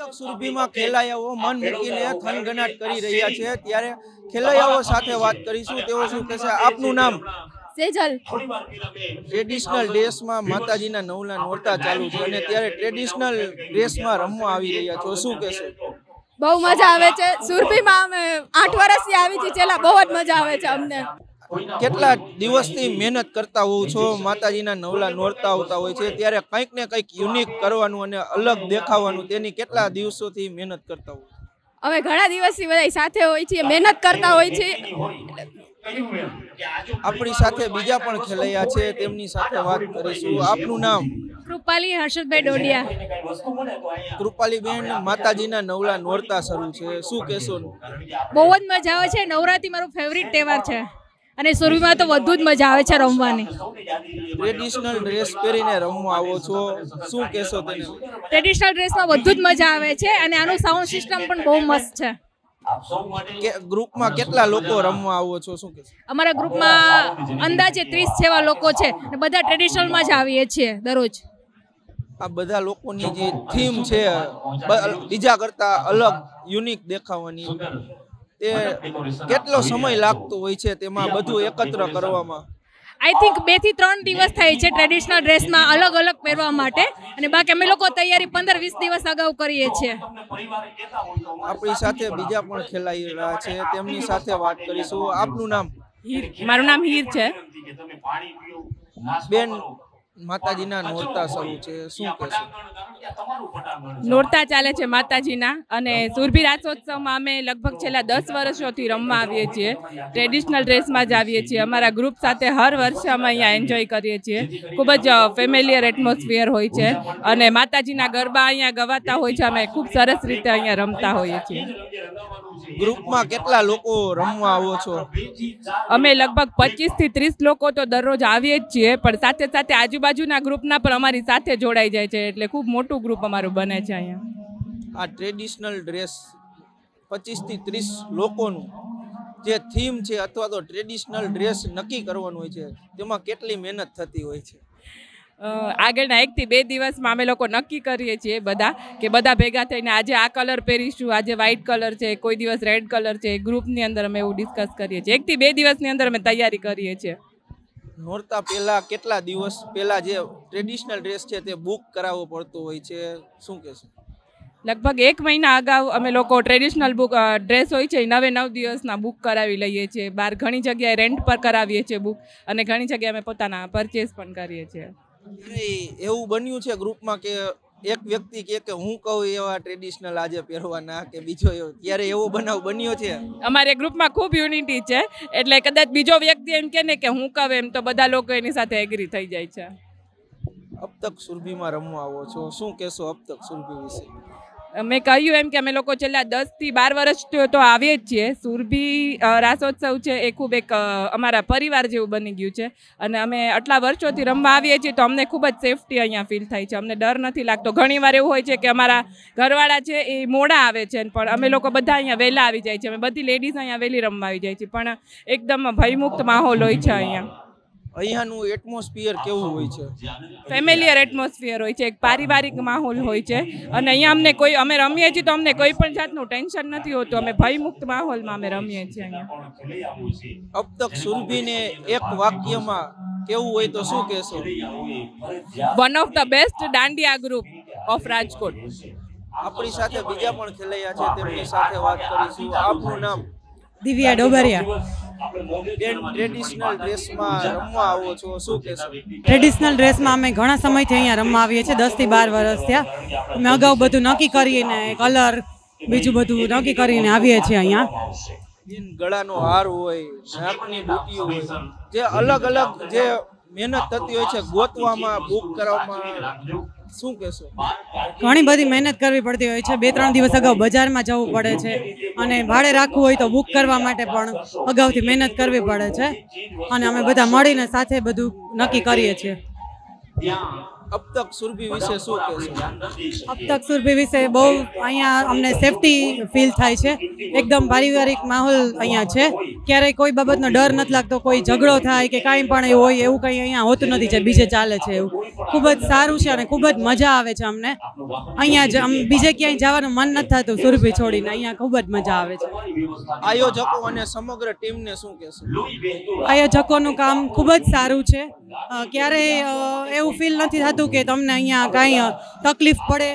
તક સુરભીમાં ખેલૈયાઓ મન મૂકીને થનગનાટ કરી રહ્યા છે, ત્યારે ખેલૈયાઓ સાથે વાત કરીશું. તેઓ શું કહેશે? આપનું નામ? સેજલ. ટ્રેડિશનલ ડ્રેસમાં માતાજીના નવલા નોરતા ચાલુ છે અને ત્યારે ટ્રેડિશનલ ડ્રેસમાં રમવા આવી રહ્યા છો, શું કહેશો? બહુ મજા આવે છે. સુરભીમાં અમે 8 વર્ષથી આવી છીએ, છેલ્લા બહુ જ મજા આવે છે અમને. કેટલા દિવસથી મહેનત કરતા હોવ છો? માતાજીના નવલા નોરતા આવતા હોય છે, ત્યારે કંઈક ને કંઈક યુનિક કરવાનું અને અલગ દેખાવાનું, તેની કેટલા દિવસોથી મહેનત કરતા હોય? અમે ઘણા દિવસથી બધા સાથે હોય છીએ, મહેનત કરતા હોય છીએ. આપણી સાથે બીજા પણ ખેલૈયા છે, તેમની સાથે વાત કરીશું. આપનું નામ? કૃપાલી હર્ષદભાઈ ડોડિયા. કૃપાલી બેન, માતાજીના નવલા નોરતા શરૂ છે, શું કહેશો? બહુ જ મજા આવે છે. નવરાત્રી મારો ફેવરિટ તહેવાર છે અને સુરભીમાં તો વધુ જ મજા આવે છે રમવાની. ટ્રેડિશનલ ડ્રેસ પહેરીને રમવા આવો છો, શું કહેશો તેને? ટ્રેડિશનલ ડ્રેસમાં વધુ જ મજા આવે છે અને આનું સાઉન્ડ સિસ્ટમ પણ બહુ મસ્ત છે. ગ્રુપમાં કેટલા લોકો રમવા આવો છો, શું કહેશો? અમારા ગ્રુપમાં અંદાજે 30 જેવા લોકો છે અને બધા ટ્રેડિશનલમાં જ આવીએ છીએ દરરોજ. આ બધા લોકોની જે થીમ છે બીજા કરતા અલગ યુનિક દેખાવાની, તે કેટલો સમય લાગતો હોય છે તેમાં બધું એકત્ર કરવામાં? આઈ થિંક 2 થી 3 દિવસ થાય છે ટ્રેડિશનલ ડ્રેસમાં અલગ અલગ પહેરવા માટે, અને બાકી અમે લોકો તૈયારી 15-20 દિવસ અગાઉ કરીએ છીએ. આપણી સાથે બીજા પણ ખેલાડી છે, તેમની સાથે વાત કરીશું. આપનું નામ? મારું નામ હીર છે. બેન, માતાજીના નોરતા શરૂ છે, શું કહેશો? નોરતા ચાલે છે માતાજીના, અને સુરભી રાસોત્સવમાં અમે લગભગ છેલ્લા 10 વર્ષોથી રમવા આવીએ છીએ. ટ્રેડિશનલ ડ્રેસમાં જ આવીએ છીએ. અમારા ગ્રુપ સાથે હર વર્ષે અમે અહીંયા એન્જોય કરીએ છીએ. ખૂબ જ ફેમિલિયર એટમોસ્ફિયર હોય છે અને માતાજીના ગરબા અહીંયા ગવાતા હોય છે. અમે ખૂબ સરસ રીતે અહીંયા રમતા હોઈએ છીએ. ગ્રુપમાં કેટલા લોકો રમવા આવો છો? અમે લગભગ 25 થી 30 લોકો તો દરરોજ આવીએ જ છીએ, પણ સાથે સાથે આજુબાજુના ગ્રુપના પણ અમારી સાથે જોડાઈ જાય છે, એટલે ખૂબ મોટું ગ્રુપ અમારું બને છે અહીંયા. આ ટ્રેડિશનલ ડ્રેસ 25 થી 30 લોકોનું જે થીમ છે અથવા તો ટ્રેડિશનલ ડ્રેસ નક્કી કરવાનું હોય છે, તેમાં કેટલી મહેનત થતી હોય છે? આગળના 1 થી 2 દિવસમાં અમે લોકો નક્કી કરીએ છીએ બધા, કે બધા ભેગા થઈને આજે આ કલર પહેરીશું, આજે વ્હાઇટ કલર છે, કોઈ દિવસ રેડ કલર છે. ગ્રુપની અંદર અમે એવું ડિસ્કસ કરીએ છીએ. 1 થી 2 દિવસની અંદર અમે તૈયારી કરીએ છીએ. નોરતા પહેલા કેટલા દિવસ પહેલા જે ટ્રેડિશનલ ડ્રેસ છે તે બુક કરાવવો પડતો હોય છે, શું કહેશો? લગભગ 1 મહિના અગાઉ અમે લોકો ટ્રેડિશનલ ડ્રેસ હોય છે 9 દિવસના બુક કરાવી લઈએ છીએ. બહાર ઘણી જગ્યાએ રેન્ટ પર કરાવીએ છીએ બુક, અને ઘણી જગ્યાએ અમે પોતાના પરચેસ પણ કરીએ છીએ. એવું બન્યું છે ગ્રુપમાં કે એક વ્યક્તિ કે હું કહું એવા ટ્રેડિશનલ આજે પહેરવાના, કે બીજો એવો, ત્યારે એવો બનાવ બન્યો છે? અમારે ગ્રુપમાં ખૂબ યુનિટી છે, એટલે કદાચ બીજો વ્યક્તિ એમ કે ને કે હું કહું એમ, તો બધા લોકો એની સાથે એગ્રી થઈ જાય છે. અબ તક સુરભીમાં રમવા આવો છો, શું કહેશો અબ તક સુરભી વિશે? મેં કહ્યું એમ કે અમે લોકો છેલ્લા 10 થી 12 વર્ષ તો આવીએ જ છીએ. સુરભી રાસોત્સવ છે એ ખૂબ એક અમારા પરિવાર જેવું બની ગયું છે, અને અમે આટલા વર્ષોથી રમવા આવીએ છીએ તો અમને ખૂબ જ સેફટી અહીંયા ફીલ થાય છે. અમને ડર નથી લાગતો. ઘણીવાર એવું હોય છે કે અમારા ઘરવાળા છે એ મોડા આવે છે, પણ અમે લોકો બધા અહીંયા વહેલા આવી જાય છે. અમે બધી લેડીઝ અહીંયા વહેલી રમવા આવી જાય છે, પણ એકદમ ભયમુક્ત માહોલ હોય છે અહીંયા. અહીંયાનું એટમોસ્ફિયર કેવું હોય છે? ફેમિલિયર એટમોસ્ફિયર હોય છે, એક પારિવારિક માહોલ હોય છે, અને અહીંયા અમે રમીએ છીએ તો અમને કોઈ પણ જાતનું ટેન્શન નથી હોતું. અમે ભયમુક્ત માહોલમાં અમે રમીએ છીએ અહીંયા. અબ તક સુરભીને એક વાક્યમાં કેવું હોય તો શું કહેશો? One of the best dandiya group of Rajkot. આપણી સાથે બીજા પણ ખેલૈયા છે, તેમની સાથે વાત કરીશું. આપનું નામ? દિવ્યા ડોબરિયા. ટ્રેડિશનલ ડ્રેસમાં રમવા આવો છો, શું કહેશો? ટ્રેડિશનલ ડ્રેસમાં અમે ઘણા સમયથી અહીંયા રમવા આવીએ છીએ, 10 થી 12 વર્ષ થયા. અમે અગાઉ બધું નક્કી કરીને, કલર બીજું બધું નક્કી કરીને આવીએ છીએ અહીંયા. ગળાનો હાર હોય, નાકની બુટી હોય, જે અલગ અલગ જે મહેનત થતી હોય છે ગોતવામાં, બુક કરવામાં, શું કહેશો? ઘણી બધી મહેનત કરવી પડતી હોય છે. 2-3 દિવસ અગાઉ બજારમાં જવું પડે છે, અને ભાડે રાખવું હોય તો બુક કરવા માટે પણ અગાઉથી મહેનત કરવી પડે છે, અને અમે બધા મળીને સાથે બધું નક્કી કરીએ છીએ. અબ તક સુરભી વિશે શું કહેશો? અબ તક સુરભી વિશે બહુ અહીંયા અમને સેફટી ફીલ થાય છે. એકદમ પારિવારિક માહોલ અહીંયા છે. ક્યારેય કોઈ બાબતનો ડર નથી લાગતો, કોઈ ઝઘડો થાય કે કાંઈ પણ એવું હોય એવું કંઈ અહીંયા હોતું નથી જે બીજે ચાલે છે એવું. ખૂબ જ સારું છે અને ખૂબ જ મજા આવે છે અમને અહીંયા જ. બીજે ક્યાંય જવાનું મન નથી થતું સુરભી છોડીને. અહીંયા ખૂબ જ મજા આવે છે. આયોજકો અને સમગ્ર ટીમને શું કહેશો? આયોજકોનું કામ ખૂબ જ સારું છે. ક્યારેય એવું ફીલ નથી થતું કે તમને અહીંયા કાંઈ તકલીફ પડે